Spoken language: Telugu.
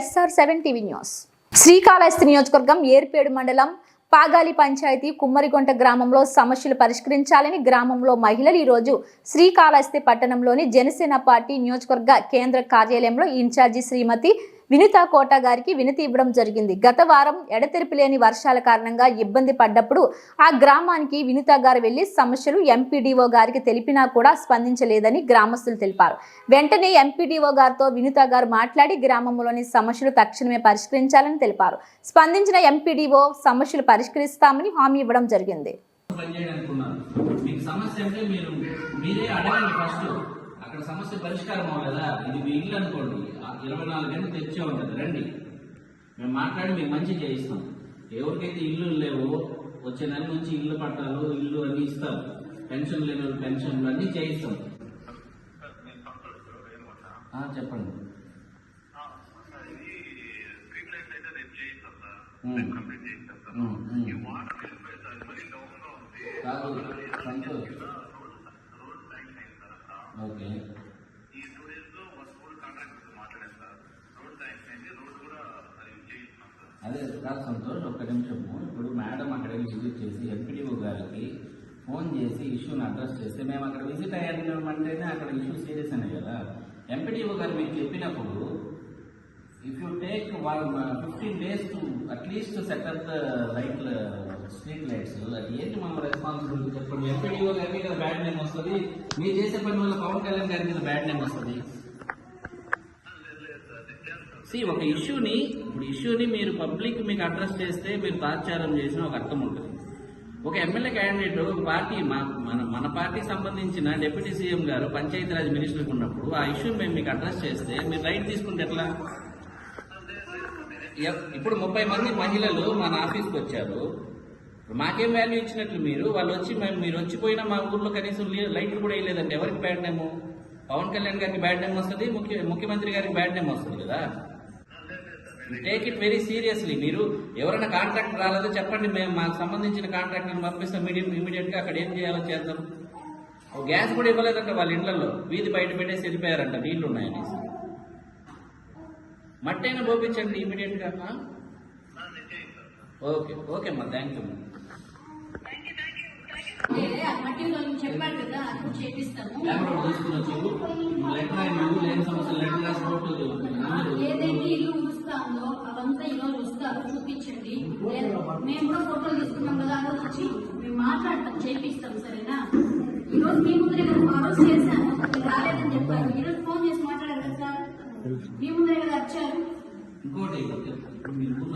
SR7 TV news. శ్రీకాళహస్తి నియోజకవర్గం ఏర్పేడు మండలం పాగాలి పంచాయతీ కుమ్మరిగుంట గ్రామంలో సమస్యలు పరిష్కరించాలని గ్రామంలో మహిళలు ఈ రోజు శ్రీకాళహస్తి పట్టణంలోని జనసేన పార్టీ నియోజకవర్గ కేంద్ర కార్యాలయంలో ఇన్ఛార్జి శ్రీమతి వినితా కోట గారికి వినతి ఇవ్వడం జరిగింది. గత వారం ఎడతెరిపి లేని వర్షాల కారణంగా ఇబ్బంది పడ్డప్పుడు ఆ గ్రామానికి వినితా గారు వెళ్లి సమస్యలు ఎంపీడీఓ గారికి తెలిపినా కూడా స్పందించలేదని గ్రామస్తులు తెలిపారు. వెంటనే ఎంపీడీఓ గారితో వినితా గారు మాట్లాడి గ్రామంలోని సమస్యలు తక్షణమే పరిష్కరించాలని తెలిపారు. స్పందించిన ఎంపీడీఓ సమస్యలు పరిష్కరిస్తామని హామీ ఇవ్వడం జరిగింది. అక్కడ సమస్య పరిష్కారం అవ్వలేదా? ఇది మీ ఇల్లు అనుకోండి, 24 గంటలు తెచ్చే ఉంటుంది, రండి మేము మాట్లాడి మీకు మంచి చేయిస్తాం. ఎవరికైతే ఇల్లు లేవో వచ్చే నెల నుంచి ఇల్లు పట్టాలు ఇల్లు అన్ని ఇస్తాం, పెన్షన్ లేని పెన్షన్లు అన్ని చేయిస్తాం. చెప్పండి. సంతోష్. ఓకే, అదే కాదు సంతోష్, ఒక్క నిమిషము. ఇప్పుడు మేడం అక్కడ విజిట్ చేసి ఎంపీడీఓ గారికి ఫోన్ చేసి ఇష్యూని అడ్రస్ చేస్తే మేము అక్కడ విజిట్ అయ్యామంటేనే అక్కడ ఇష్యూ సీరియస్ అనే కదా. ఎంపీడీఓ గారు మీకు చెప్పినప్పుడు if you take 15 days to at least setup the street lights, అది ఏంటి మన రెస్పాన్సిబిలిటీ చెప్పండి. ఎంపీడీఓ గారికి కదా బ్యాడ్ నేమ్ వస్తుంది, మీరు చేసే పని వల్ల పవన్ కళ్యాణ్ గారి మీద బ్యాడ్ నేమ్ వస్తుంది. ఒక ఇష్యూని మీరు పబ్లిక్ మీకు అడ్రస్ చేస్తే మీరు తాత్సారం చేసిన ఒక అర్థం ఉంటుంది. ఒక ఎమ్మెల్యే క్యాండిడేట్ ఒక పార్టీ మన పార్టీకి సంబంధించిన డిప్యూటీ సీఎం గారు పంచాయతీరాజ్ మినిస్టర్కి ఉన్నప్పుడు ఆ ఇష్యూ మేము మీకు అడ్రస్ చేస్తే మీరు రైట్ తీసుకుంటే ఎట్లా? ఇప్పుడు 30 మంది మహిళలు మన ఆఫీస్కి వచ్చారు, మాకేం వాల్యూ ఇచ్చినట్లు వాళ్ళు వచ్చి మీరు వచ్చిపోయినా మా ఊర్లో కనీసం లైట్లు కూడా వేయలేదంటే ఎవరికి బ్యాడ్ నేమ్? పవన్ కళ్యాణ్ గారికి బ్యాడ్ నేమ్ వస్తుంది, ముఖ్యమంత్రి గారికి బ్యాడ్ నేమ్ వస్తుంది కదా. Take it very seriously. మీరు ఎవరైనా కాంట్రాక్ట్ రాలేదో చెప్పండి, మేము మాకు సంబంధించిన కాంట్రాక్టర్ని పంపిస్తాం, ఇమీడియట్ గా అక్కడ ఏం చేయాలో చేద్దాం. గ్యాస్ కూడా ఇవ్వలేదంట వాళ్ళ ఇళ్లలో, వీధి బయట పెట్టేసి వెళ్ళిపోయారంట నీళ్లు ఉన్నాయనేసి. మట్టి అయినా పోపించండి ఇమీడియట్ గా. ఓకే ఓకే అమ్మా, థ్యాంక్ యూ. తీసుకుని వచ్చి లెటర్ అయిన లేని సమస్యలు లెటర్ రాసి అవంతా ఈరోజు వస్తారు, చూపించండి. మేము కూడా ఫోటోలు తీసుకున్నాం కదా, ఆ రోజు వచ్చి మేము మాట్లాడతాం, చేపిస్తాం. సరేనా? ఈరోజు మీ ముందరే కదా, ఆ రోజు చేశాను, రాలేదని చెప్పారు. ఈరోజు ఫోన్ చేసి మాట్లాడారు కదా సార్, మీ ముందరే కదా వచ్చారు. ఇంకోటి